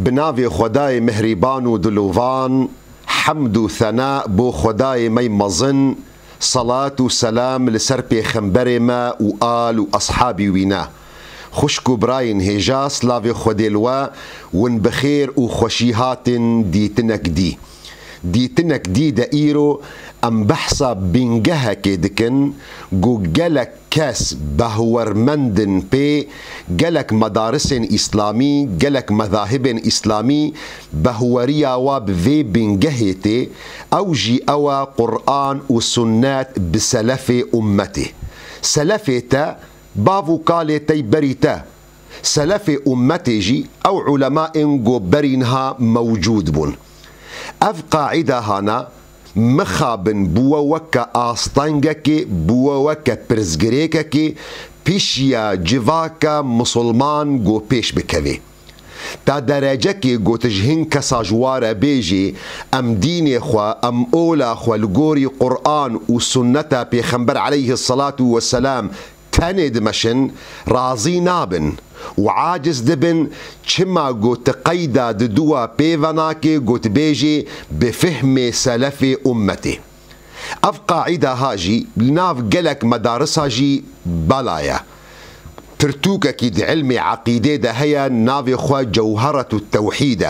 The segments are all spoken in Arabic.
بناوی خدای مهربان و دلوان، حمد و ثناء بو خدای می مزن، صلاة و سلام لسر پیغمبر ما و آل و اصحابی وینا. خوشکو براین هجاس لاوی خودلوا ون بخیر و خوشیهات دیتنک دی دائیرو ام بحثا بینگه که دکن گو گلک کس بهورمندن پی گلک مدارس اسلامی گلک مذاهب اسلامی بهوریا و بوی بینگه تی او جی او قرآن و سنت بسلف امته. سلف تا باو قال تی بریتا سلف امته جی او علماء گو برینها موجود بون. اف قاعده هانا مخابن بوا وكا آستانگكي بوا وكا پرزگريككي پیشیا جواكا مسلمان گو پیش بکوي تا درجه كي گو تجهن كسا جوارا بيجي ام دين خوا ام اولا خوا لغوري قرآن و سنتا پیغمبر عليه الصلاة والسلام تند مشن راضي نابن وعاجز دبن چما گوت قيدا ددوا بيفناكي گوت بيجي بفهم سلف امتي. اف قاعده هاجي لناف قلك مدارس هاجي بلايا ترتوكا كيد علم عقيده ده هي نافي خوا جوهرة التوحيد.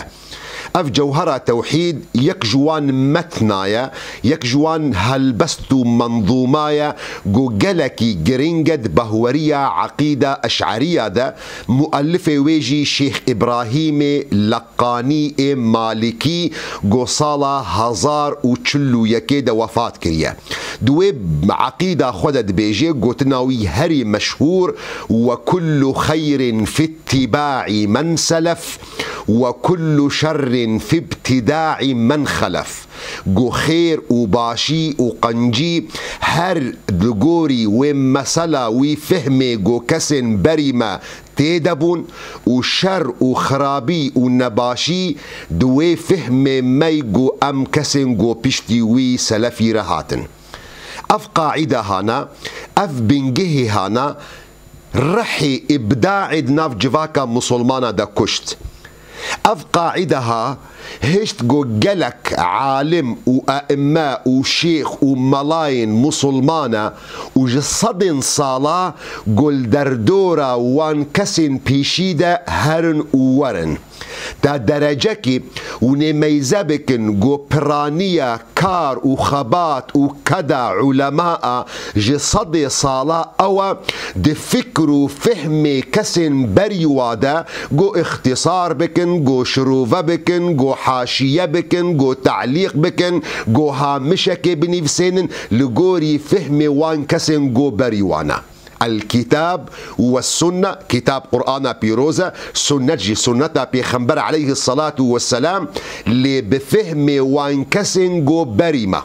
اف جوهرة توحيد يك جوان متنايا يك جوان هلبستو منظومايا جو جلكي جرينجد بهورية عقيدة أشعرية ده مؤلفة ويجي شيخ إبراهيم لقاني مالكي جو صالة هزار وچلو يكيد وفاة كريا دويب عقيدة خدد بيجي جو تناوي هري مشهور وكل خير في اتباع من سلف وكل شر في ابتداع من خلف. جو خير وباشي وقنجي هر دغوري ومسلا وفهمي جو كسن بريما تيدبون وشر وخرابي ونباشي دوي فهمي مي جو ام كسن جو بشتي وي سلفي رهاتن. اف قاعدة هانا اف بنجهي هانا رحي ابداع ناف جواكا مسلمانا دا كشت. اف قاعدها هشت جو جلك عالم وأئمة وشيخ وملاين مسلمانة وجصدن صلاة قل دردورة وانكسن بيشيدة هرن وورن تا درجكي ونميزبكن جو برانية كار وخبات وكدا علماء جصد صلاة او دفكر وفهم كسن بريوادا جو اختصار بكن جو شروفة بكن جو حاشية بكن جو تعليق بكن جو هامشك بنفسين لغوري فهم وان كسن جو بريوانا. الكتاب والسنة كتاب قرآن بيروزة سنة جي سنة بيخنبر عليه الصلاة والسلام اللي بفهم وانكسن جو بريمة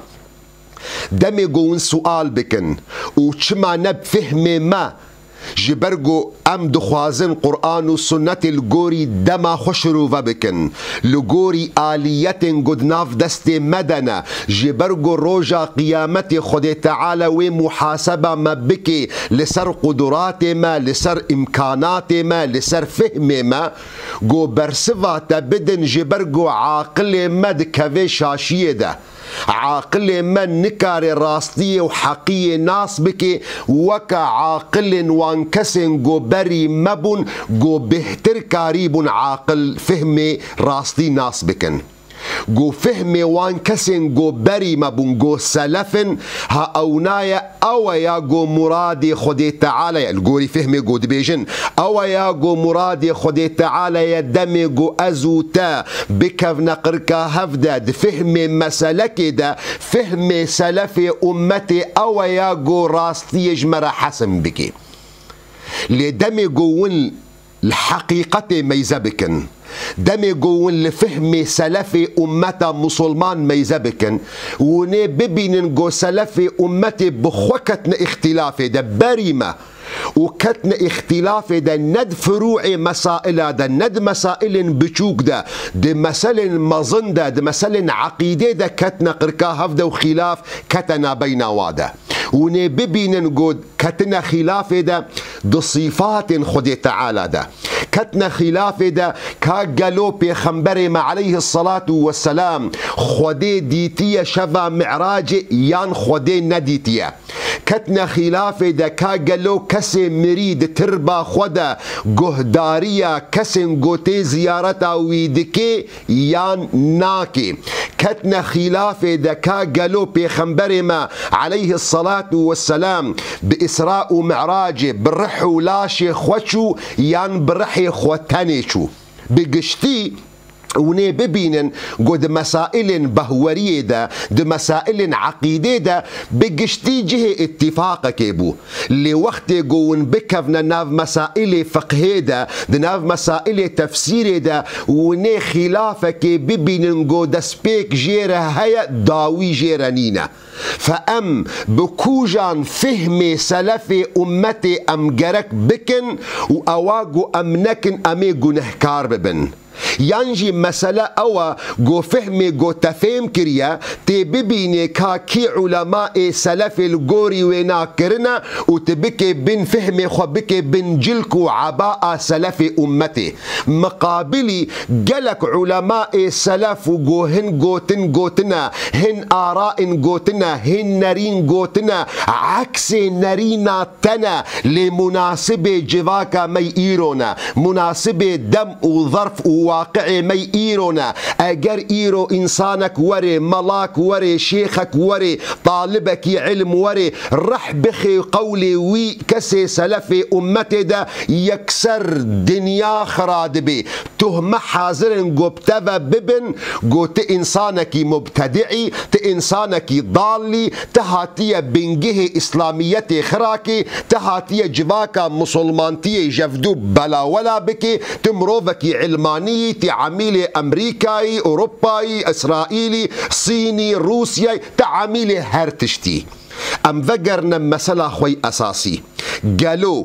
دمي جون سؤال بكن وشما نبفهم ما جبرجو ام دخوازن قرآن و سنت الگوری دما خوشرو و بکن لگوری آلیت گدناف دست مدنه جبرجو روجا قیامت خود تعالی و محاسبه ما بکی لسر قدرات ما لسر امکانات ما لسر فهم ما گو برسوا تبدن جبرجو عاقل مد كوي شاشيه ده عاقل من نكار راستية وحقية ناس بكي وكا عاقل وانكسن جو بري مبن جو بهتر كاريبن عاقل فهمي راستي ناس بكن جو فهمي وانكسن جو بري مبن جو سلفن ها اونايا او يا جو مرادي خدي تعالى الجوري فهمي جو دبيجن او يا جو مرادي خدي تعالى يا دمي جو ازوتا بكف نقركا هفداد فهمي مسلك ده فهمي سلفي امتي او يا جو راستي جمرة حسن بكي لدمي جوون الحقيقة ميزبكن دمي جوون لفهم سلفي أمتا مسلمان ميزبكن وني ببين جو سلفي أمتي بخوكتن اختلافي ده بريمة وكتن اختلاف ده ند فروع مسائل ده ند مسائل بشوك ده مسائل مظن ده مسائل عقيدة ده كتن قركا هفده وخلاف كتنا بين واده وني ببين جود كتنا خلاف ده دو صفات خود تعالى دا كتنا خلاف دا كاقلو بيخنبر ما عليه الصلاة والسلام خودي ديتيا شفا معراج يان خودي نديتيا كتنا خلاف دا كاقلو كسي مريد تربا خودا قهداريا كسن قوتي زيارتا ويدكي يان ناكي كتنا خلاف دا كاقلو بيخنبر ما عليه الصلاة والسلام بإسراء ومعراج برح ولاشي خوشو يان برحي خوتانيشو بقشتي وني ببينن قد مسائل بهورية دا دي مسائل عقيدة دا بقشتي جه اتفاقك يبو لوقت قون بكفنا ناف مسائل فقه دا دي ناف مسائل تفسير دا وني خلافك ببينن قد سبيك جيرة هيا داوي جيرانينا فأم بكوجان فهم سلف أمتي أم جرك بكن وأواجو أمنكن أمي جنهكار ببن يانجي مسألة أو جو فهمي جو تفهم كريا تبيني كاكي علماء سلف الجوري وينا كرنا وتبكي بن فهمي خبكي بن جلكو عباء سلف أمتي مقابلي جلك علماء سلف جو هن جوتن جوتنا هن آراء جوتنا هن نرين جوتنا عكس نرينا تنا لمناسبة جواكا مي إيرونا مناسبة دم وظرف واقعي مي إيرونا أجر إيرو إنسانك وري ملاك وري شيخك وري طالبك علم وري رح بخي قولي وي كسي سلفي أمتي دا يكسر دنيا خراد بي تهم حاضر قبتفا ببن قوت إنسانك مبتدعي تإنسانك ضالي تهاتي بنجه إسلاميتي خراكي تهاتي جواكا مسلمانتي جفدو بلا ولا بكي تمروفك علماني تعاميل أمريكاي أوروباي إسرائيلي صيني روسيا تعاميل هرتشتي أم ذكرنا مسألة خوي أساسي قالوا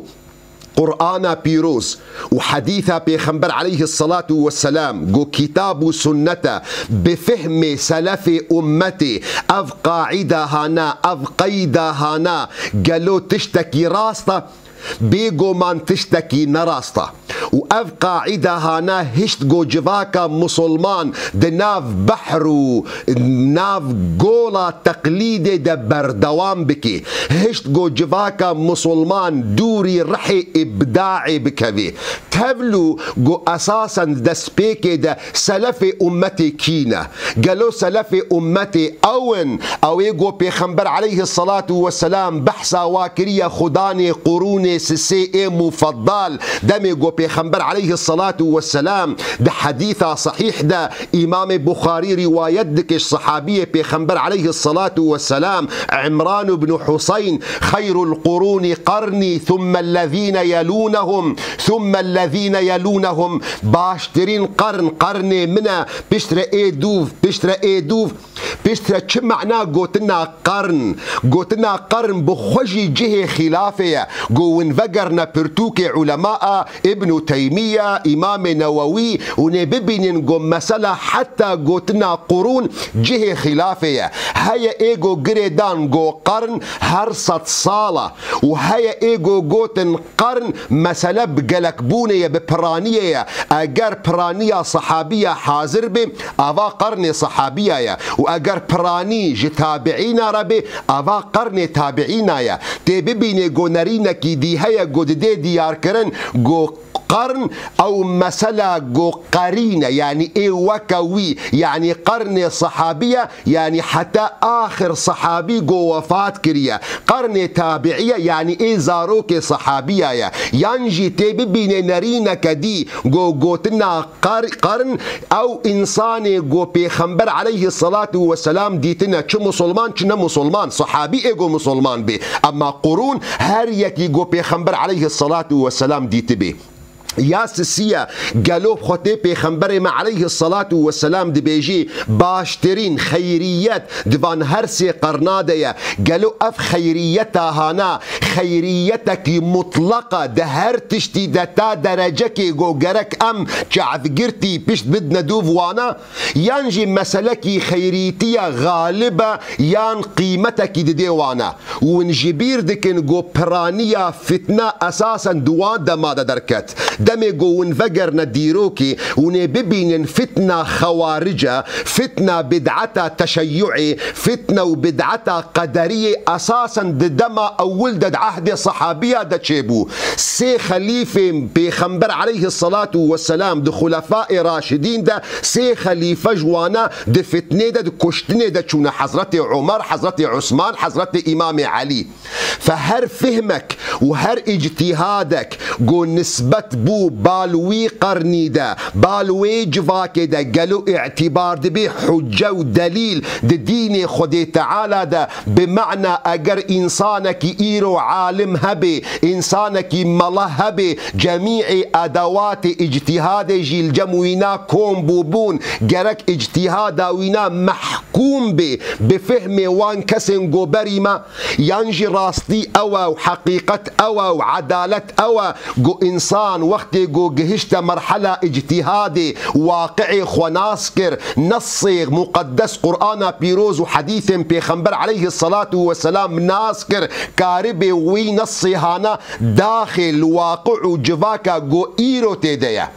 قرآن بيروز وحديث بيخنبر عليه الصلاة والسلام جو كتاب وسنة بفهم سلف أمتي أف قاعدة هانا أف قيدة هانا قالوا تشتكي راستا بيجو من تشتكي نراستا وأف قاعدة هانا هشت جو جواكا مسلمان دناف بحرو ناف جولا تقليدي دا بردوام بكي هشت جو جواكا مسلمان دوري رحي إبداعي بكبي تبلو جو أساسا دا سبيكي دا سلف أمتي كينا قالوا سلف أمتي أون أو يجو بيخنبر عليه الصلاة والسلام بحثا واكرية خداني قروني سسي مفضل دمي جو بيخنبر عليه الصلاة والسلام ده حديثة صحيح ده إمام بخاري رواية دكش صحابية بيخنبر عليه الصلاة والسلام عمران بن حسين خير القرون قرني ثم الذين يلونهم ثم الذين يلونهم باشترين قرني منا بشتر ايدوف بشتر چه معناه قوتنا قرن بخوجي جهة خلافية قوين فقرنا برتوكي علماء ابن تيمية إمام نووي ونببين قوم مسألة حتى قوتنا قرون جهة خلافية هيا ايقو قريدان قو قرن هرصة صالة وهيا ايقو قوتن قرن مسألة بقلقبونية ببرانية اقر برانية صحابية حاضر بي افا قرن صحابية واقر براني جتابعين ربي افا قرن تابعين تببين قو نرينكي دي هيا قد دي ديار كرن قو قرن أو مسألة جو قرينة يعني إيه وكوي يعني قرن صحابية يعني حتى آخر صحابي جو وفاة كريا قرن تابعية يعني إيه زاروك صحابية ينجي تبين نرينا كدي جوتنا قرن أو إنسان جو بيخنبر عليه الصلاة والسلام ديتنا شو مسلمان شنا مسلمان صحابي إيجو مسلمان بي أما قرون هر يكي جو بيخنبر عليه الصلاة والسلام ديت بي يا سسيا قالوا بخوتي بيخنبري ما عليه الصلاة والسلام دي بيجي باشترين خيريات دفان هرسي قرنادية قالوا اف خيريتها هانا خيريتك مطلقة دهر تشتي دتا درجكي جو قرك ام شعف قرتي بشت بدنا دوف وانا ينجي مسلكي خيريتية غالبة يان قيمتك دي وانا ونجبير دكن جو برانية فتنة اساسا دوان دما دركت دمي جو ونفقر نديروكي ونببين فتنة خوارجة فتنة بدعتها تشيعي فتنة وبدعتها قدرية أساسا دما أول دد عهد صحابية دتشيبو سي خليفة بيخنبر عليه الصلاة والسلام دو خلفاء راشدين دا سي خليفة جوانا دو فتنة دا كشتنة دا شونا حضرت عمر حضرت عثمان حضرت إمام علي فهر فهمك وهر اجتهادك جو نسبة بو بالوي قرني دا بالوي جفاك دا قالوا اعتبار دبي حجة ودليل ديني خدي تعالى دا بمعنى اگر انسانك ايرو عالم هبي انسانك ملا هبي جميع ادوات اجتهاد جيل جموينا كوم بوبون جرك اجتهاد وينا محكوم بي بفهم وان كسن جو بريما ينجي راستي اوا وحقيقة اوا وعدالة اوا جو انسان وقت جو جهشت مرحلة اجتهادي واقعي خناسكر نصي مقدس قرآن بيروز وحديث بيخنبر عليه الصلاة والسلام ناسكر كاربي وي نصي هانا داخل واقع جفاكا جو ايرو تيديا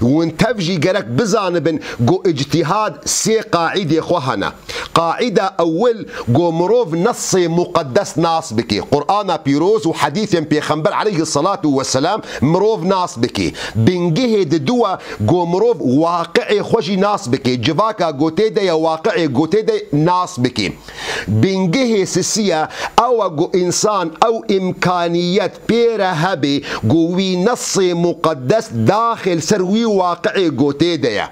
وانتفجي قرك بزانبن جو اجتهاد سي قاعدة خوهنا قاعدة أول جو مروف نصي مقدس ناس بكي قرآن بيروز وحديث بيخنبر عليه الصلاة والسلام مروف ناس بكي بنجه دوا جو مروف واقعي خوشي ناس بكي جفاكا جو تيدا واقعي جو تيدا ناس بكي بنجه سسيا أو جو إنسان أو إمكانيات بيرا هبي جوي نصي مقدس داخل سروي واقعي جو تيدا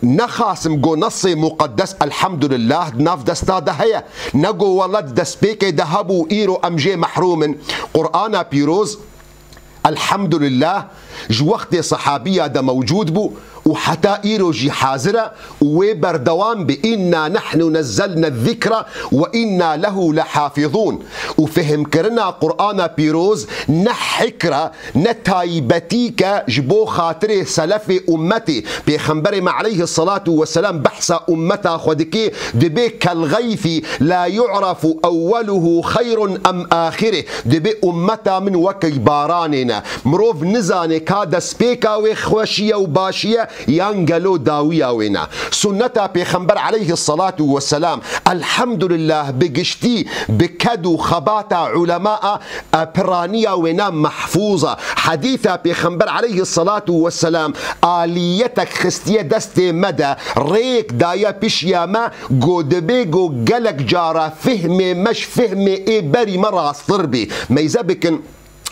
نخاسم جو نصي مقدس الحمد لله ناف دستا دهيا نجو ولد دسبيك دهبو ايرو امجي محروم قرآن بيروز الحمد لله جوقت صحابية ده موجود بو وحتى إيرو جي حاضرة وبردوان بإنا نحن نزلنا الذكر وإنا له لحافظون وفهم كرنا قرآن بيروز نحكرة نتايبتيك جبو خاطره سلف أمتي بيخنبري ما عليه الصلاة والسلام بحث أمتا خدكي دبي كالغيث لا يعرف أوله خير أم آخره دبي أمتا من وكي باراننا مروف نزاني كادا سبيكا وخوشية وباشية يانجلو داويا وينا سنتا بيخنبر عليه الصلاة والسلام الحمد لله بقشتي بكدو خباتا علماء برانيا وينا محفوظة حديثة بيخنبر عليه الصلاة والسلام آليتك خستية دستي مدى ريك دايا بشياما جو دبي جو قلق جارة فهمي مش فهمي اي بري مرة صربي ميزابكن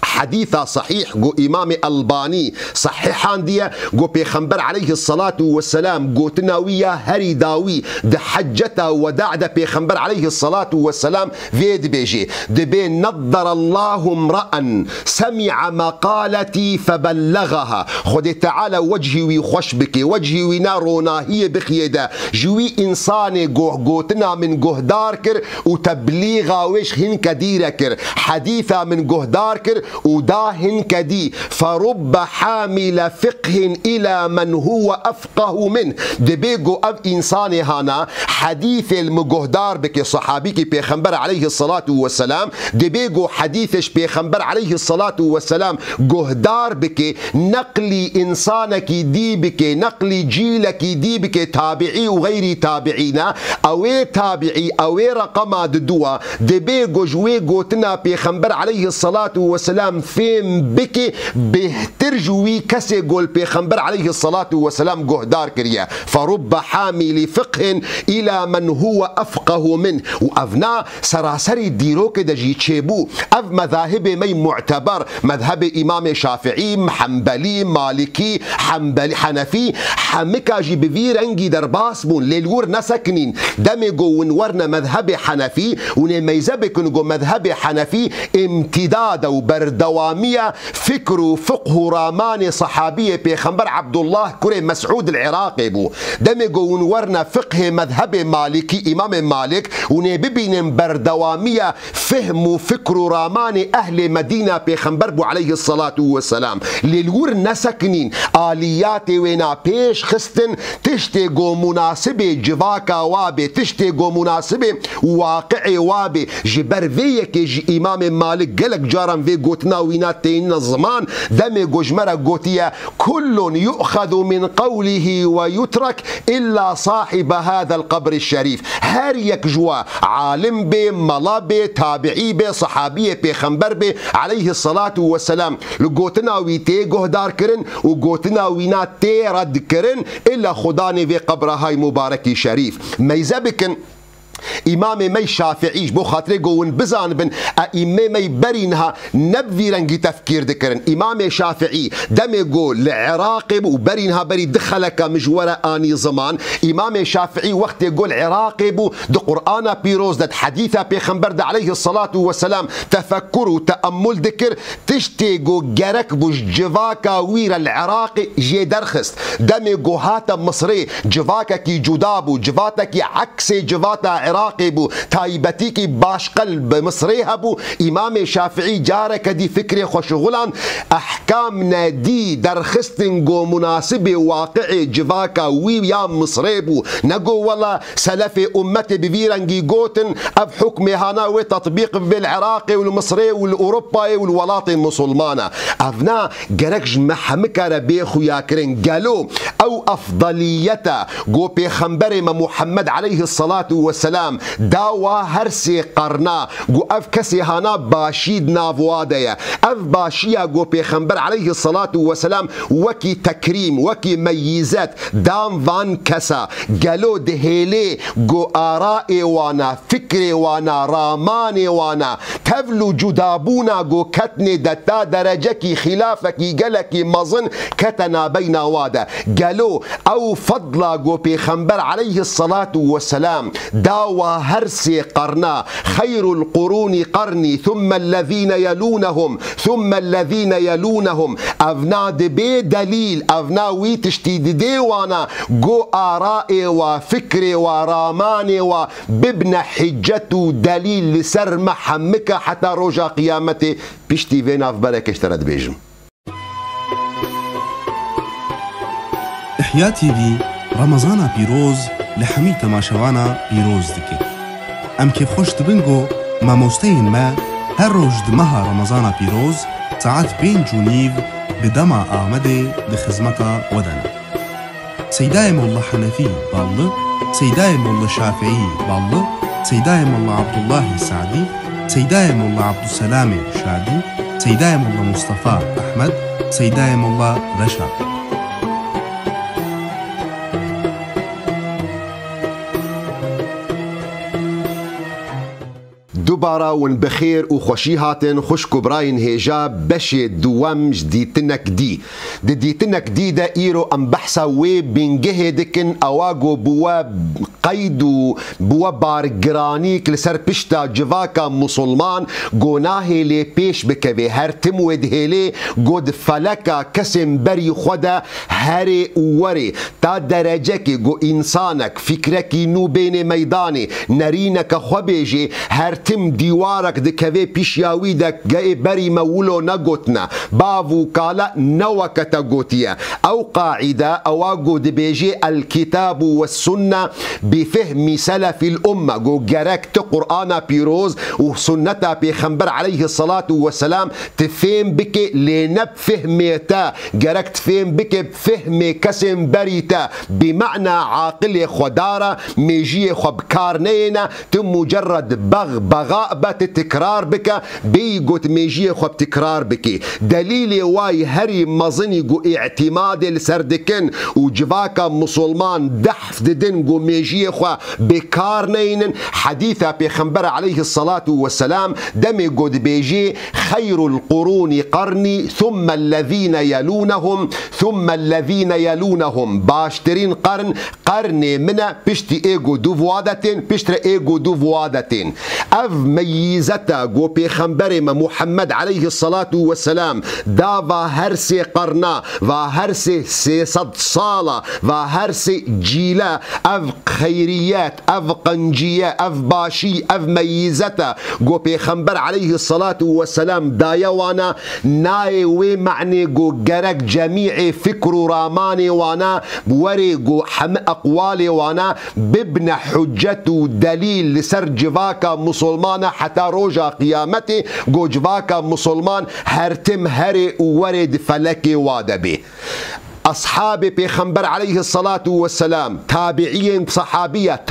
حديثة صحيح جو إمام الباني صحيحان ديا جو بيخنبر عليه الصلاة والسلام جو تناوية هري داوي ده حجته وداع ده بيخنبر عليه الصلاة والسلام فيد بيجي دبي نضر الله امرأ سمع مقالتي فبلغها خد تعالى وجهي ويخش بك وجهي ونارونا هي بخيدة جوي إنساني جو تنا من جهدار كر وتبليغا ويش هن كديرة كر حديثة من جهدار كر وداهن كدي فرب حامل فقه إلى من هو أفقه منه دبيجو أب إنساني هانا حديث المجهدار بك صحابيك بيخنبر عليه الصلاة والسلام دبيجو حديثش بيخنبر عليه الصلاة والسلام جهدار بك نقلي إنسانك دي بك نقلي جيلك دي بك تابعي وغير تابعينا أوي تابعي أوي رقم دوا دبيجو جويجو تنا بيخنبر عليه الصلاة والسلام فين بكي بهترجوي كسي قول بيخنبر عليه الصلاة والسلام جهدار كريا فرب حامل فقه إلى من هو أفقه منه وأفنا سراسري ديرو كده جي تشيبو أف مذاهب مي معتبر مذهب إمام شافعي حنبلي مالكي حنبلي حنفي حمكا جي بفير انجي درباس بون للور نسكنين دمجو ونورنا مذهب حنفي ونميزبك نجو مذهب حنفي امتداد وبرد بردوامية فكر وفقه راماني صحابية بيخنبر عبد الله كري مسعود العراقي بو دمجو ونورنا فقه مذهب مالكي إمام مالك ونببين بردوامية فهم وفكر راماني أهل مدينة بيخنبر بو عليه الصلاة والسلام للور نسكنين آليات وينا بيش خستن تشتيقو مناسبة جواكا وابي تشتيقو مناسبة واقعي وابي جبر فيك جي إمام مالك قلق جارم في قوتنا وينات تين الزمان دمي قجمرة قوتية كل يؤخذ من قوله ويترك إلا صاحب هذا القبر الشريف هاريك جوا عالم بي ملابي تابعي بي صحابي بي خنبر بي عليه الصلاة والسلام لقوتنا ويتي قهدار كرن وقوتنا وينات تي رد كرن إلا خداني في قبر هاي مباركي شريف ميزابكن إمام مي شافعيش بو خاطري قوون بزان بن أئمة مي برينها نبذي رنجي تفكير ذكرن إمام شافعي دم يقول لعراقب وبرينها بري دخلك مجورة آني زمان إمام شافعي وقت يقول عراقب دو قرآن بيروز دد حديثة بيخنبر عليه الصلاة والسلام تفكر وتأمل ذكر تشتيقو جرك بوش جفاكا وير العراقي جي درخست دم يقول هاتا مصري جفاكا كي جدابو جفاتا كي عكس جفاتا عراقي بو تايبتي كي باش قلب مصري هبو إمام شافعي جارك دي فكري خوشغلان أحكامنا دي درخستنجو مناسبة واقعي جفاكا ويا مصري بو نقو والله سلفي أمتي بفيرنجي قوتن أب حكمي هانا وتطبيق بالعراقي والمصري والأوروباي والولاطي المسلمانة أفنا جركش محمكة ربيخو ياكرين قالوا أو أفضليته قو بيخنبري محمد عليه الصلاة والسلام داوا هرسي قرنا قو اف كسي هانا باشيد نافواديا اف باشيا قو بيخنبر عليه الصلاة والسلام وكي تكريم وكي ميزات دام فان كسا قالو دهيلي قو آرائي وانا فكري وانا راماني وانا تفلو جدابونا قو كتني دتا درجكي خلافكي قلكي مظن كتنا بين وادا قالو او فضلا قو بيخنبر عليه الصلاة والسلام داوا هرسي قرنا خير القرون قرني ثم الذين يلونهم ثم الذين يلونهم أفناد بي دليل أفنا ويتشتيد ديوانا قو آرائي وفكري وراماني وببن حجته دليل لسر محمك حتى رجا قيامتي بيشتي فينا في برك اشترد بيجم إحياء تي في رمضان بيروز لحمي تماشوانا بيروز دكي ام كيف خوش تبنگو ما مستين ما هر روج دمها رمضان بيروز ساعات بين جونيف بدما آمده لخزمتا ودنا سيداي مولا حنفي بالله سيداي مولا شافعي بالله سيداي مولا عبد الله السعدي سيداي مولا عبد السلام شادي سيداي مولا مصطفى أحمد سيداي مولا رشا دوباره ون بخير وخوشي هاتن خوش كبراين هيجا بشي دوام جديتنك دي ديتنك دي دا ايرو ام بحثا وي بنجه دكن اواغو بوا قيدو بوا بارجرانيك لسر بشتا جواكا مسلمان گوناهي لي پیش بكوي هر تم ودهلي گود فلكا كسم بري خدا هري وري تا درجه كي گو انسانك فكركي نو بين ميداني نرينك خبيجي هر تم دیوارک دکوی پیشیاوی دک گئی بری مولو نگوتنا باو کالا نوکتا گوتیا او قاعدة او اگو دبیجی الكتاب والسنة بفهم سلف الأمة گو گرکت قرآن پیروز و سنتا پیغمبر عليه الصلاة والسلام تفهم بك لنب فهميتا گرکت فهم بك بفهم كسم بريتا بمعنى عاقل خدارة ميجي خبكار نينا تم مجرد بغاء بات التكرار بك بيقوت ميجي خب تكرار بك دليل واي هري مظني جو اعتماد السردكن وجفاكا مسلمان دحف ددن جو ميجي خو بكار نين حديثة بيخنبر عليه الصلاة والسلام دمي قد بيجي خير القرون قرني ثم الذين يلونهم ثم الذين يلونهم باشترين قرن منا بشتي ايجو دوفوادتين بشتري ايجو دوفوادتين اف ميزتا گو پیغمبر محمد علیه الصلاة والسلام دا و هر سه قرنا و هر سه 300 سالا و هر سه جیله اف خیریات اف قنجیه اف باشی اف ميزتا گو پیغمبر علیه الصلاة والسلام دایا وانا نای و معنی گو گرک جمیع فکر و رامان وانا بوری گو هم اقوال وانا ببن حجت و دلیل لسر جواکا مسلمان حتی روجا قیامت گو جواکا مسلمان هرتم هر ورد فلک وادبی. أصحاب پیغمبر عليه الصلاة والسلام تابعين صحابية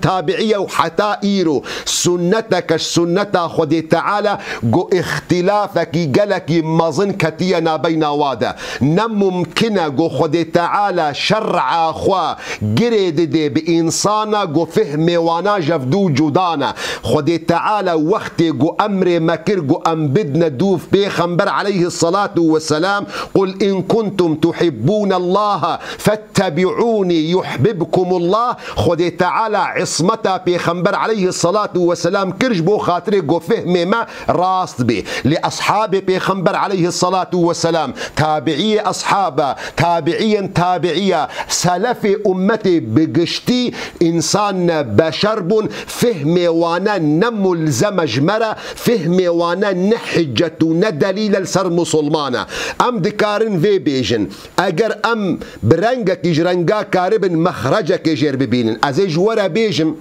تابعية وحتى إيرو سنتك سنة خدي تعالى جو اختلافك جلك مظن كتينا بين وادا نممكن جو خدي تعالى شرع أخوا جريد دي بإنسانا جو فهم وانا جفدو جدانا خدي تعالى وقت جو أمر مكر جو أم بدنا دوف پیغمبر عليه الصلاة والسلام قل إن كنتم تحبون الله فاتبعوني يحببكم الله خدي تعالى عصمتا پیغمبر عليه الصلاة والسلام كرج بو خاطر جو فهم ما راست بي لأصحاب پیغمبر عليه الصلاة والسلام تابعي أصحاب تابعية سلف أمتي بقشتي إنسان بشرب فهم وانا نملزم جمرة فهم وانا نحجة ندليل السر مسلمانا أم دكارن في بيجن اگر ام برنگك جرنگا كاربن مخرجك جير ببينن ازي جورا بيجم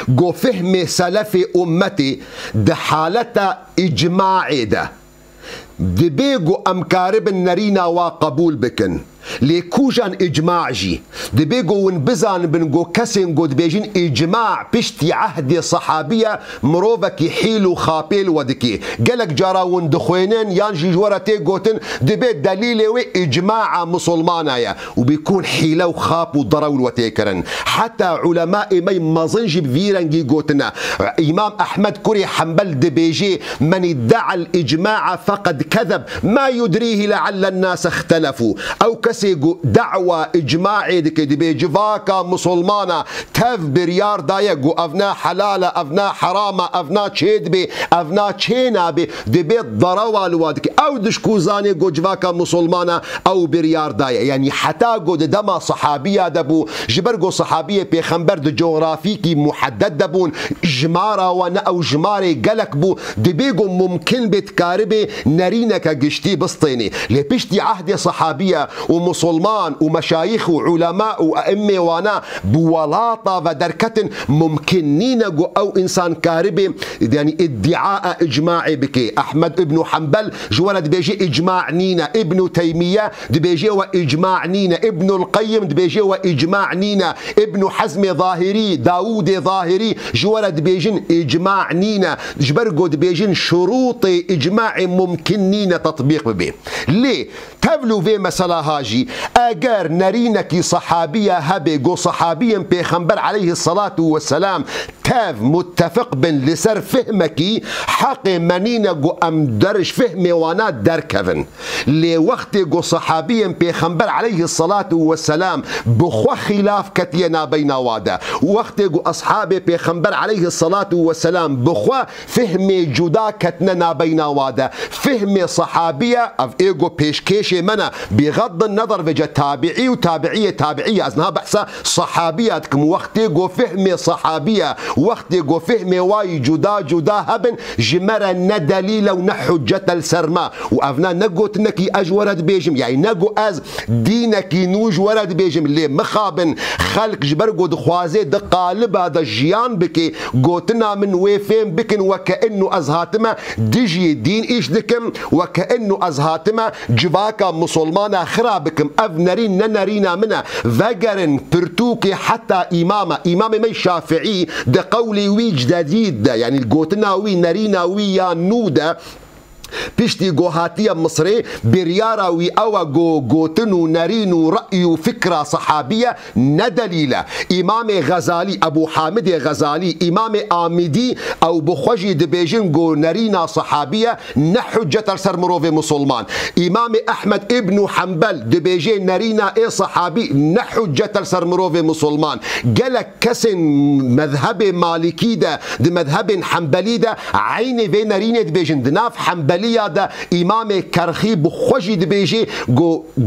جو فهم سلف امتي ده حالتا اجماعي ده دي بيجو ام كاربن نرينا وقبول بكن ليكوجان اجماع جي دي بيجو ونبزان بنجو كسن جود بيجين اجماع بشتي عهد صحابيه مروفك يحيلو خابيل ودكي قالك جرا وندخوينين يانجي جورتي جوتن دي بيت دليل وي اجماع مسلمانايا وبيكون حيله وخاب وضرول وتيكرن حتى علماء مي مازنجي بفيرنجي جوتنا امام احمد كوري حنبل دي بيجي من ادعى الاجماع فقد كذب ما يدريه لعل الناس اختلفوا او سيقو دعوة إجماعي دي بيجفاكا مسلمانا تف بريار دايقو أفنا حلالة أفنا حرامة أفنا تشيدبي أفنا تشينابي دي بيت ضروا الوادك أو دشكو زاني قو جفاكا مسلمانا أو بريار دايق يعني حتى قو دما صحابية دبو جبرقو صحابية بيخنبر دي جغرافيكي محدد دبون جمارة وانا أو جماري قلق بو دي بيقو ممكن بتكاربي نرينك قشتي بسطيني لبشتي عهد صحابية ومسلمان ومشايخ وعلماء وأئمة وانا بولاطة ودركة ممكنين أو إنسان كاربي يعني ادعاء إجماعي بكي أحمد ابن حنبل جوالد بيجي إجماع نينا ابن تيمية بيجي وإجماع نينا ابن القيم بيجي وإجماع نينا ابن حزم ظاهري داود ظاهري جوالد بيجين إجماع نينا جبرقو بيجين شروط إجماع ممكنين تطبيق به ليه تبلو في مسألة هاجي اگر نرينك صحابية هبي جو صحابيا بيخنبر عليه الصلاة والسلام تاف متفق بن لسر فهمكي حق منين جو ام درج فهمي وانا دركفن لوقت جو صحابيا بيخنبر عليه الصلاة والسلام بخو خلاف كتينا بين وادا وقت جو اصحابي بيخنبر عليه الصلاة والسلام بخو فهمي جدا كتنا بين وادا فهمي صحابية اف ايجو بيشكيشي منا بغض النظر في تابعي وتابعية أزنها بحثة صحابياتكم وقت جو فهمي صحابية وقت جو فهمي واي جدا هبن جمرة ندليل ونحجة السرما وأفنا نقوت نكي أجورد بيجم يعني نقو أز دينكي نوج ورد بيجم اللي مخابن خلق جبرقو دخوازي دقالب هذا الجيان بكي قوتنا من ويفين بكن وكأنه أزهاتما ديجي دين إيش دكم وكأنه أزهاتما جواكا مسلمانا خرابكم أفنرين ننرينا منا فقرن برتوكي حتى إمام مي شافعي ده قولي وي جديد ده يعني القوتنا وي نرينا وي يا نودا بيشتي هاتية مصري بريارة وي أو جوتنو نرينو رأي فكرة صحابية ندليلة. إمام غزالي أبو حامد غزالي إمام آمدي أو بخوجي دبيجن جو نرينا صحابية نحجة سرمروف مسلمان. إمام أحمد ابن حنبل دبيجن نرينا إيه صحابي نحجة سرمروف مسلمان. قالك كسن مذهب مالكي ده مذهب حنبلي ده عيني في نرينا دبيجن دناف حنبلية ده إمام كرخي بخوجي دبيجي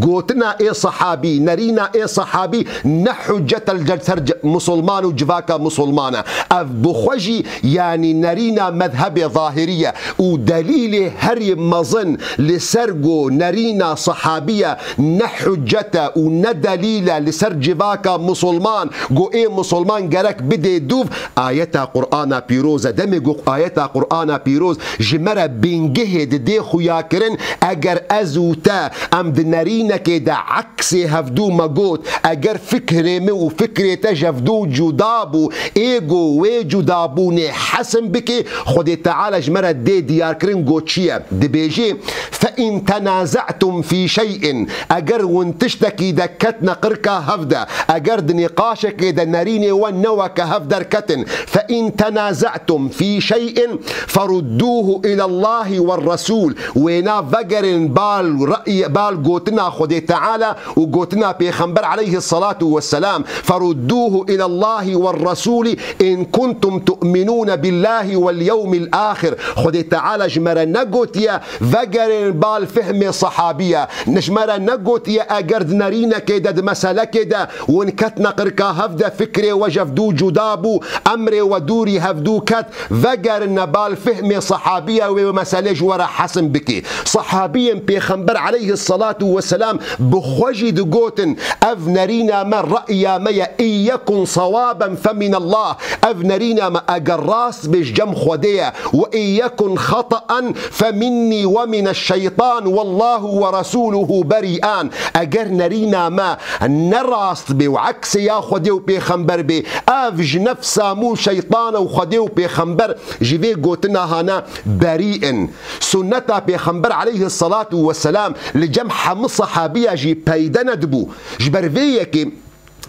قوتنا إيه صحابي نرينا إيه صحابي نحجة الجسر مسلمان وجفاكا مسلمانة. أف بخوجي يعني نرينا مذهب ظاهرية ودليل هري مظن لسرقو نرينا صحابية نحجة وندليل لسر جفاكا مسلمان قو إيه مسلمان قالك بدي دوف آية قرآن بيروز دمجو آية قرآن بيروز جمرة بنجهد دي خياكرن اگر ازوتا ام دنرينا كده عكسي هفدو مقوت اگر فكري مو فكري تجفدو جدابو ايجو وجدابوني حسن بكي خدي تعالى جمرة دي دياركرن قوتشيا دي بيجي فإن تنازعتم في شيء اگر وانتشتكي دكتنا قركا هفدا اگر دنقاشك ده نريني ونوك هفدر كتن فإن تنازعتم في شيء فردوه إلى الله والرسول وينا فقرن بال رأي بال قوتنا خدي تعالى وقوتنا بيخنبر عليه الصلاة والسلام فردوه إلى الله والرسول إن كنتم تؤمنون بالله واليوم الآخر. خدي تعالى جمرا نقوت يا فقرن بال فهم صحابية نجمرا نقوت يا أقرد نرينا كده مسألة كده ونكتنا قركا هفدا فكري وجفدو جدابو أمري ودوري هفدو كت فقرن بال فهم صحابية ومسألة جورا حسن بكي صحابي بيخنبر عليه الصلاة والسلام بخوجي دقوتن أفنرينا من رأي ميا إن يكن صوابا فمن الله أفنرينا ما أقراس بجم خدية وإن يكن خطأ فمني ومن الشيطان والله ورسوله بريئان. أجر نرينا ما نراس بي وعكس يا خديو بيخنبر بي أفج نفسا مو شيطان وخديو بيخنبر جيفي قوتنا هنا بريئن سنتا بيخنبر عليه الصلاة والسلام لجمع مصحابية جي بيدنا دبو جبرفيكي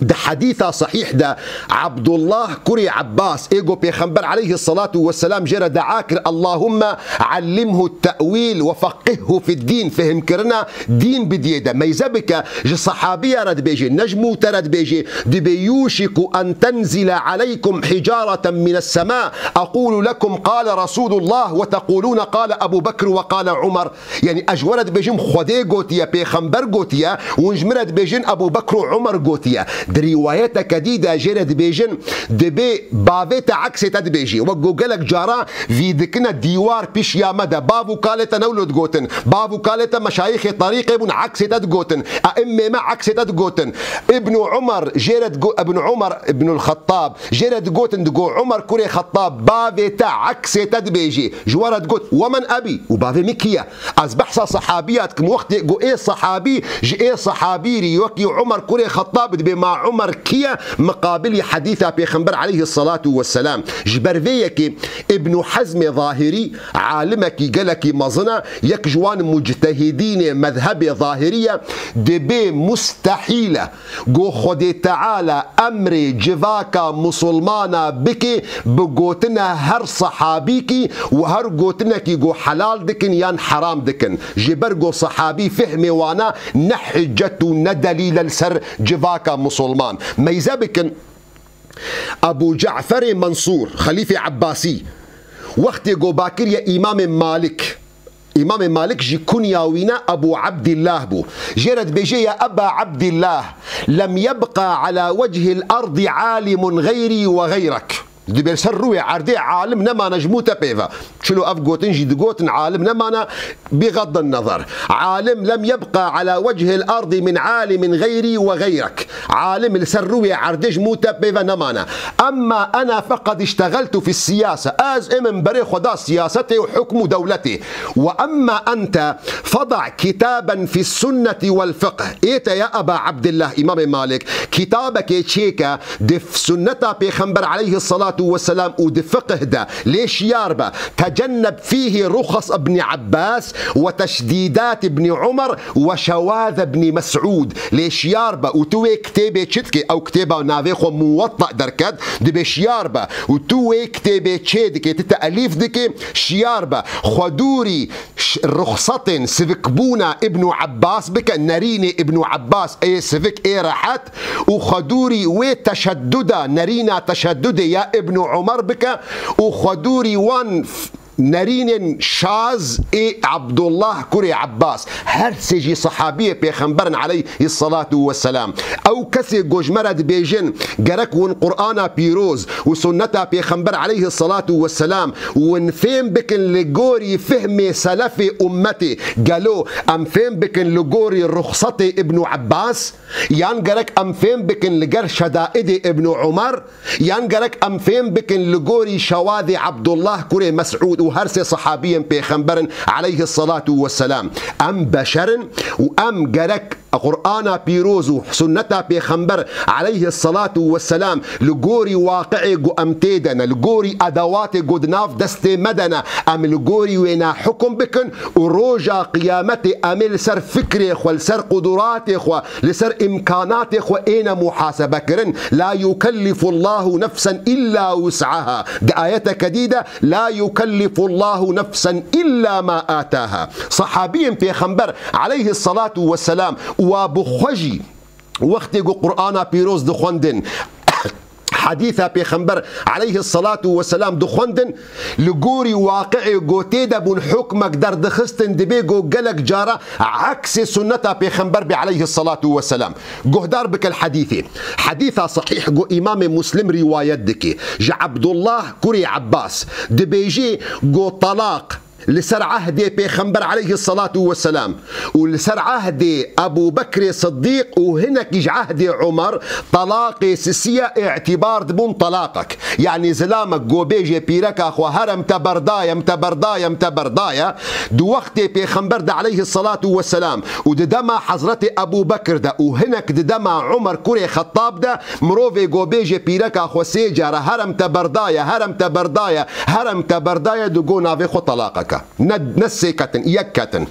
ده حديثة صحيح ده عبد الله كري عباس ايجو بيخنبر عليه الصلاة والسلام جرى دعاكر اللهم علمه التأويل وفقهه في الدين فهم كرنا دين بديده ما يزبك صحابية رد بيجي نجمو ترد بيجي دي بيوشك أن تنزل عليكم حجارة من السماء أقول لكم قال رسول الله وتقولون قال أبو بكر وقال عمر. يعني أجورد بيجم خدي قوتيا بيخنبر قوتيا ونجمرد بيجن أبو بكر وعمر قوتيا دي روايات كديدة جيرد بيجن دبي بافيتا عكسي تدبيجي وقوقلك جارا في ذكنا ديوار بيش يا مدى بافو كالتا نولد قوتن بافو كالتا مشايخ طريق ابن عكسي تدقوتن أئمة ما عكسي تدقوتن ابن عمر جيرد ابن عمر ابن الخطاب جيرد قوتن دقو عمر كوري خطاب بافيتا عكسي تدبيجي جوارد قوت ومن أبي وبافي مكية أصبحصة صحابيات كم وقت قو إيه صحابي جي إيه صحابي ريوكي عمر كوري خطاب دبي مع عمر كيا مقابل حديثة بيخنبر عليه الصلاة والسلام. جبرفيك ابن حزم ظاهري عالمك قالك مظنة يك جوان مجتهدين مذهب ظاهرية دبي مستحيلة قو خدي تعالى أمري جفاكا مسلمانا بكي بقوتنا هر صحابيكي وهر قوتنا كي قو حلال دكن يان حرام دكن جبر قو صحابي فهمي وانا نحجتو ندليل السر جفاكا مسلمان. ما يزابك أبو جعفر منصور خليفة عباسي وقت جو باكر يا إمام مالك إمام مالك جي كنياوينا أبو عبد الله بو جرد بيجي يا أبا عبد الله لم يبقى على وجه الأرض عالم غيري وغيرك دي بيسروي عردي عالم نما نجموتا بيفا شلو افقوتن جدقوتن عالم نما بغض النظر عالم لم يبقى على وجه الارض من عالم غيري وغيرك عالم السروي عردي جموتا بيفا نمانا. اما انا فقد اشتغلت في السياسة از امن بري خدا سياستي وحكم دولتي. واما انت فضع كتابا في السنة والفقه ايتا يا ابا عبد الله امام مالك كتابك تشيكا دي في سنة بيخنبر عليه الصلاة والسلام ودفقه ده ليش ياربا تجنب فيه رخص ابن عباس وتشديدات ابن عمر وشواذ ابن مسعود ليش ياربا وتوي كتابة شتكي أو كتابة نافيخو موطأ دركت دبي شياربا وتوي كتابة شيدكي تتأليف دكي شياربا خدوري رخصة سفكبونا ابن عباس بك نريني ابن عباس اي سفك اي راحت وخدوري وتشددا نرينا تشدد يا ابن عمر بك وخدوري وان نرين شاز اي عبد الله كري عباس هر سجي صحابيه بيخنبرن عليه الصلاه والسلام او كسي جوجمرد بيجن جرك ون قرانا بيروز وسنتها بيخنبر عليه الصلاه والسلام ونفهم بكن لجوري فهمي سلفي امتي قالوا ام فهم بكن لجوري رخصتي ابن عباس يان جرك ام فهم بكن لجر شدائدي ابن عمر يان جرك ام فهم بكن لجوري شواذي عبد الله كري مسعود وهرسي صحابيا بيخنبرن عليه الصلاة والسلام أم بشر وأم جرك قرآن بيروز وسنة بيخنبر عليه الصلاة والسلام لجوري واقعي جو أمتيدنا لجوري أدوات قدناف دستي مدنا أم لجوري وينا حكم بكن وروجا قيامتي أمل سر فكري خو لسر قدراتي خو لسر إمكاناتي خو إينا محاسبة كرن لا يكلف الله نفسا إلا وسعها ده آية كديدة لا يكلف الله نفسا إلا ما آتاها صحابي بيخنبر عليه الصلاة والسلام وبخجي وقت قرآن بيروز دخوندن حديثة بيخنبر عليه الصلاة والسلام دخوندن لجوري واقعي قوتيدا بن حكمك در دخستن دبيقو قلق جارة عكس سنة بيخنبر عليه الصلاة والسلام قهدار بك الحديثي حديثة صحيح قو إمام مسلم رواية دكي جا عبد الله كري عباس دبيجي قو طلاق لسر عهد بيخنبر عليه الصلاة والسلام ولسر عهد أبو بكر الصديق وهناك يجي عهد عمر طلاق سيسية اعتبار دبون طلاقك يعني زلامك قوبيجي بيرك أخو هرم تبردايا دو وقت بيخنبر ده عليه الصلاة والسلام وددما حضرة أبو بكر ده وهناك ددما عمر كوري خطاب ده مروفي قوبيجي بيرك أخو سيجارة هرم تبردايا دو قونا في خو طلاقك نسيكتن يكتن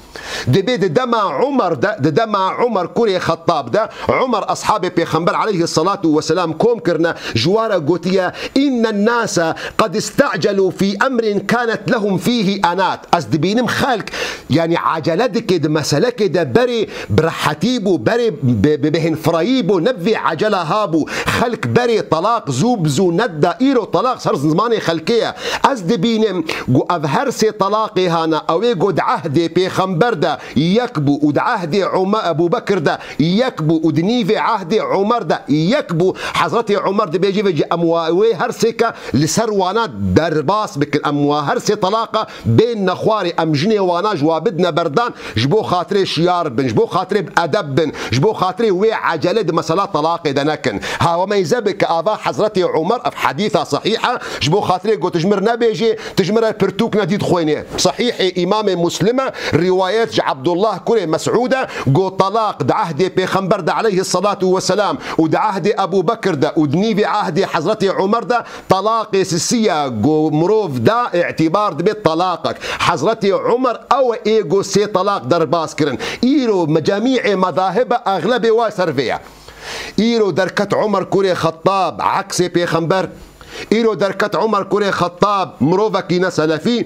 دبيد دما عمر ده دما عمر كوري خطاب ده عمر أصحاب بيخنبر عليه الصلاة والسلام كوم كرنا جوارة قوتية إن الناس قد استعجلوا في أمر كانت لهم فيه أنات أصدبينم خالق يعني عجلتك ده مسلك ده بري برحتيبو بري بهن فرايبو نبي عجلة هابو خلق بري طلاق زوبزو ندى إيرو طلاق صار زماني خلقية أصدبينم قو أظهرسي طلاق هانا او يقعد عهدي بيخنبر ده يكبو ود عهدي ابو بكر ده يكبو ودنيفي عهدي عمر ده يكبو حضرتي عمر ده بيجي امواوي هرسكه لسروانات درباس بك امواهرسي طلاقه بين نخواري امجني وانا جوابدنا بردان جبو خاطري شيار بن جبو خاطري بادب بن جبو خاطري وي عجله مساله طلاق دنكن ها وما يزبك ابا حضرتي عمر في حديثه صحيحه جبو خاطري قلت تجمرنا بيجي تجمر برتوك نديد خويني صحيح إمام مسلمة روايات عبد الله كري مسعودة قو طلاق ده عهد بيخنبر ده عليه الصلاة والسلام وده عهد أبو بكر ده ودنيبي عهد حضرتي عمر ده طلاق سيسية قو مروف ده اعتبار ده بيت طلاقك حضرتي عمر أو إيقو سي طلاق درباس كرن إيرو مجاميع مذاهب أغلب وسرفية إيرو دركت عمر كري خطاب عكس بيخنبر إيرو دركت عمر كري خطاب مروفكي نسلفي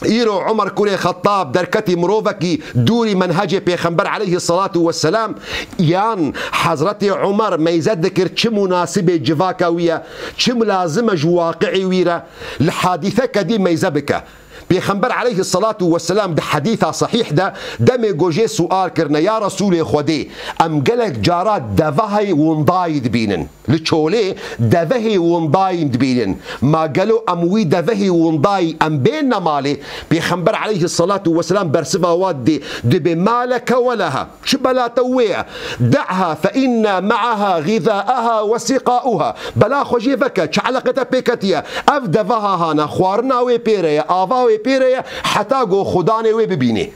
إيرو عمر كوري خطاب دركتي مروفكي دوري منهج بيخنبر عليه الصلاة والسلام يان حضرتي عمر ما يذكر چه مناسبة جواكاوية چه ملازمة جواقعي ويرا الحادثة كدي ما يزبكه بيخنبر عليه الصلاة والسلام ده حديثة صحيح ده دمي جوجي سؤال كرنا يا رسول خودي أم قلق جارات دفهي ونضايد بينن لتشولي دفهي ونضايد بينن ما قالوا أموي دفهي ونضاي أم بيننا مالي بيخنبر عليه الصلاة والسلام برسفة وادي دبي مالك ولها شبلا توية دعها فإن معها غذاءها وسقاؤها بلا خجي فكا شعلقة بيكتيا أفدفها هانا خوارنا ويبيريا آفا ويبيريا حتى قو خداني ويببيني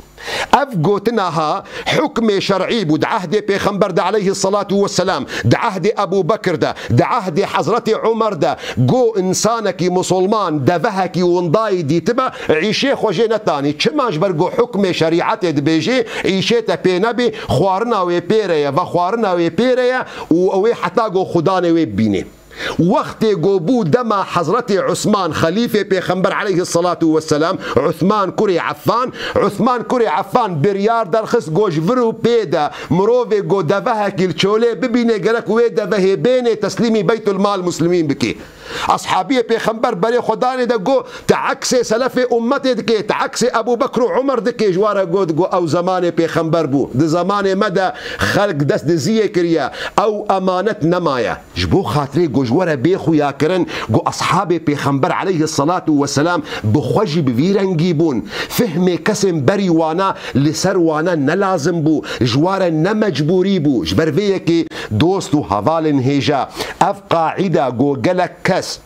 اف قوتناها حكم شرعي بود عهد پیغمبر ده عليه الصلاة والسلام، ده عهد ابو بكر ده عهد حضرت عمر ده، قو انسانك مسلمان دفهك ونداي دي تبا عيشي خوجينا تاني چماش برقو حكم شريعت بيجي عيشيتا بي نبي خوارنا وي بيريا وخوارنا وي بيريا وي حتى قو خداني وي بيني. وقت قبو دما حضرت عثمان خليفة پیغمبر عليه الصلاة والسلام عثمان كري عفان بريار درخص گوش ورو پیدا مروفي قو دفها كالشولي ببيني قرق وي دفه بيني تسليمي بيت المال مسلمين بكي. أصحابية پیغمبر بري خداني دا قو تعكسي سلف أمتي دكي تعكسي أبو بكر وعمر دكي جوارا قو أو زمان پیغمبر بو ده زمان مدى خلق دست دزيه كريا أو أمانة نمايا جبو خاطري قو جوارا بيخو ياكرن قو أصحابي پیغمبر عليه الصلاة والسلام بخوجي بفيرنجي بون فهمي كسم بري وانا لسر وانا نلازم بو جوارا نمجبوري بو جبر فيكي دوستو هفالن هيجا أف قاعدة قو قلق كس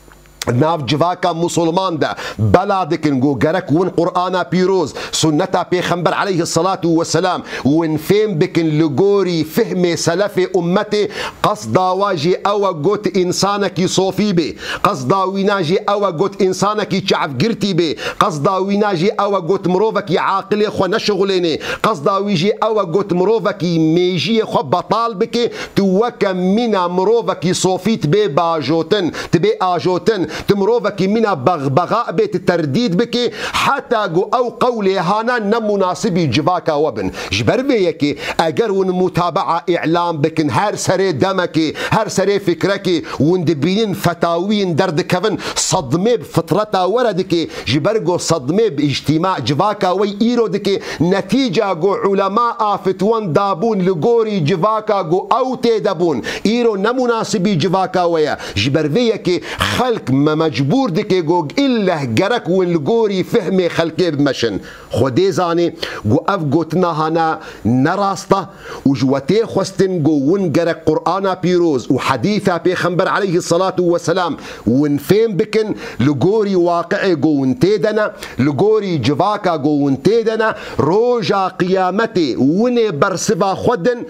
ناف جواكا مسلمان ده بلادكن قو قرك ون قرآن بيروز سنتا پیغمبر عليه الصلاة والسلام ون فهم بكن لغوري فهم سلف أمتي قصدا واجي أو قوت إنسانك صوفي بي قصدا ويناجي أو قوت إنسانك شعف قرتي بي قصدا ويناجي أو قوت مروفك عاقلي خو نشغليني قصدا ويجي أو قوت مروفك ميجي خو بطال بكي توكا منا مروفك صوفيت بي باجوتن تبي آجوتن تمروفك منا بغبغاء بيت الترديد بكي حتى او قولي هانا نمناسبي جواكا وبن جبر بيكي اگر ون متابعة اعلام بكن هر سري دمكي هر سري فكركي وندبين فتاوين درد كفن صدمي بفطرتا وردكي جبرقو صدمي باجتماع جواكا وي ايرو دكي نتيجة قو علماء فتوان دابون لغوري جواكا قو او تيدابون ايرو نمناسبي جواكا ويا جبر بيكي خلق مجبور دكي قو إلا قرك والقوري فهمي خلقي بمشن خودي زاني قو أف قوتنا هنا نراسطة وجواتي خوستن قو ونقرك قرآن بيروز وحديثة بيخنبر عليه الصلاة والسلام ونفهم بكن لقوري واقعي قو ونتيدنا لقوري جواكا قو ونتيدنا روجا قيامتي وني برسبا خودن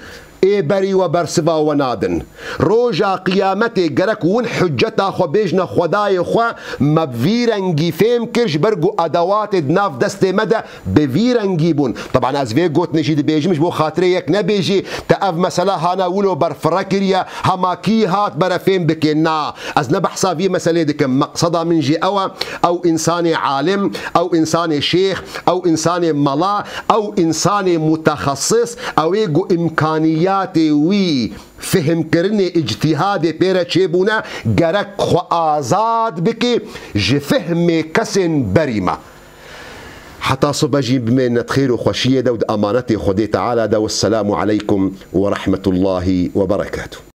اي بري وبرسبا ونادن روجا قيامتي قرك ون حجتا خو بيجنا خداي خو مبفيرنجي فهم كرش برقو ادوات دناف دستي مدى بفيرنجي بون. طبعا از في قوت نجي بيجي مش بو خاطري يك نبيجي تأف مسألة هانا ولو برفركريا هما كي هات برفين بكنا از نبحثا في مسألة ديك مقصدا من جي او انساني عالم او انساني شيخ او انساني ملا او انساني متخصص او يقو امكانيات وي فهم کرنی اجتهاد پیرا چیبونا گرک خو آزاد بکی جی فهم کسن بریما حتى صبح جيب من خير وخشية دود أمانتي خدي تعالى والسلام عليكم ورحمة الله وبركاته.